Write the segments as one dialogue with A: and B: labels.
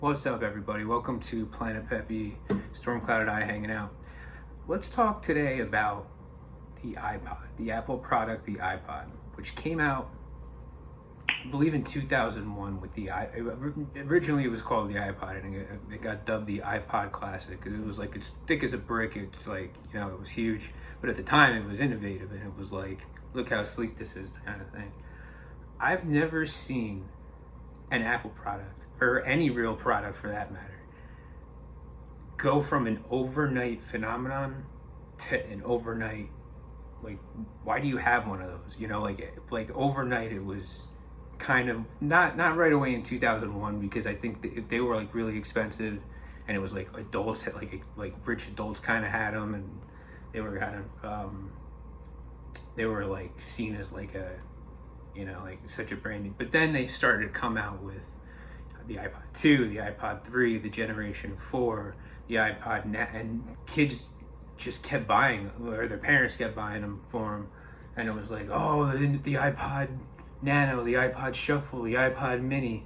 A: What's up, everybody? Welcome to Planet Pepe, Stormcloud and I hanging out. Let's talk today about the iPod, the Apple product, the iPod, which came out, I believe, in 2001 with originally it was called the iPod, and it got dubbed the iPod Classic because it was like as thick as a brick. It's like, it was huge, but at the time it was innovative and it was like, look how sleek this is, kind of thing. I've never seen an Apple product, or any real product for that matter, go from an overnight phenomenon to an overnight, like, why do you have one of those? Like overnight it was kind of not right away in 2001, because I think they were like really expensive, and it was like adults had like rich adults kind of had them, and they were kind of they were like seen as like a, like such a brand new. But then they started to come out with the iPod-2, the iPod-3, the Generation 4, the iPod, and kids just kept buying, or their parents kept buying them for them, and it was like, oh, the iPod Nano, the iPod Shuffle, the iPod Mini,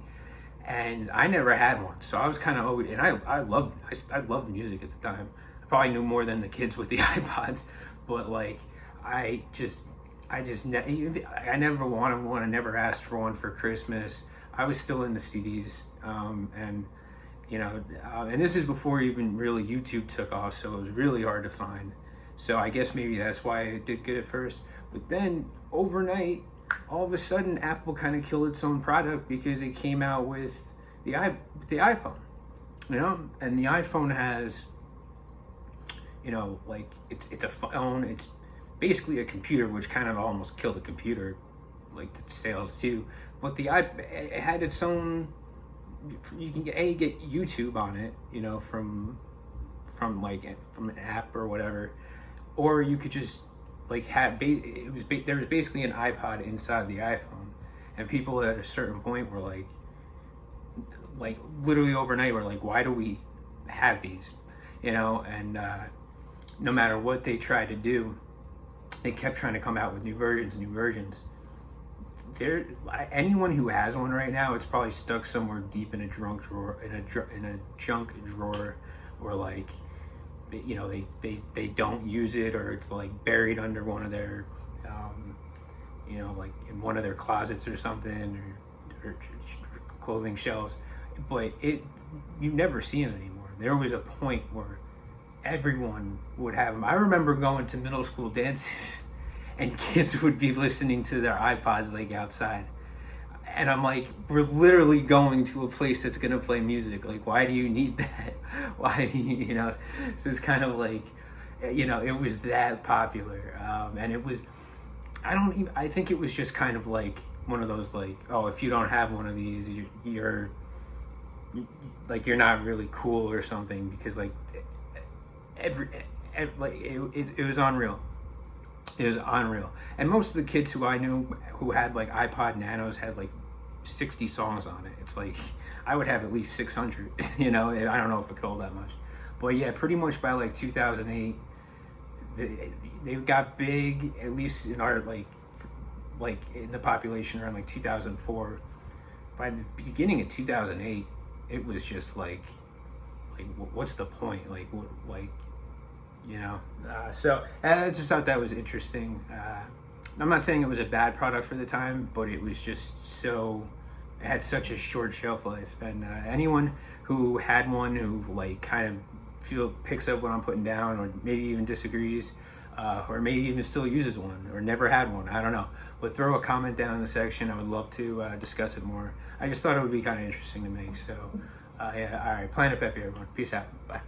A: and I never had one, so I was kind of always, and I loved music at the time. I probably knew more than the kids with the iPods, but like I never wanted one. I never asked for one for Christmas. I was still into CDs, and this is before even really YouTube took off, so it was really hard to find. So I guess maybe that's why it did good at first. But then overnight, all of a sudden, Apple kind of killed its own product because it came out with the iPhone, and the iPhone has, like it's a phone. It's basically a computer, which kind of almost killed the computer, like the sales too. But it had its own. You can get YouTube on it, from an app or whatever, or you could just like have there was basically an iPod inside the iPhone, and people at a certain point were like literally overnight were like, why do we have these, and no matter what they tried to do, they kept trying to come out with new versions. Anyone who has one right now, it's probably stuck somewhere deep in a junk drawer, or like, they don't use it, or it's like buried under one of their, like in one of their closets or something, or clothing shelves. But you never see them anymore. There was a point where everyone would have them. I remember going to middle school dances and kids would be listening to their iPods like outside. And I'm like, we're literally going to a place that's going to play music. Like, why do you need that? Why do you, So it's kind of like, it was that popular. And it was, I think it was just kind of like one of those, like, oh, if you don't have one of these, you're not really cool or something, because like, it was unreal. It was unreal. And most of the kids who I knew who had like iPod Nanos had like 60 songs on it. It's like, I would have at least 600, I don't know if it could hold that much. But yeah, pretty much by like 2008, they got big, at least in our like in the population around like 2004. By the beginning of 2008, it was just like what's the point? Like, what, like, so I just thought that was interesting. I'm not saying it was a bad product for the time, but it was just it had such a short shelf life. And anyone who had one, who like kind of picks up what I'm putting down, or maybe even disagrees, or maybe even still uses one, or never had one, I don't know, but throw a comment down in the section. I would love to discuss it more. I just thought it would be kind of interesting to make. So yeah, all right, Planet Pepe, everyone. Peace out. Bye.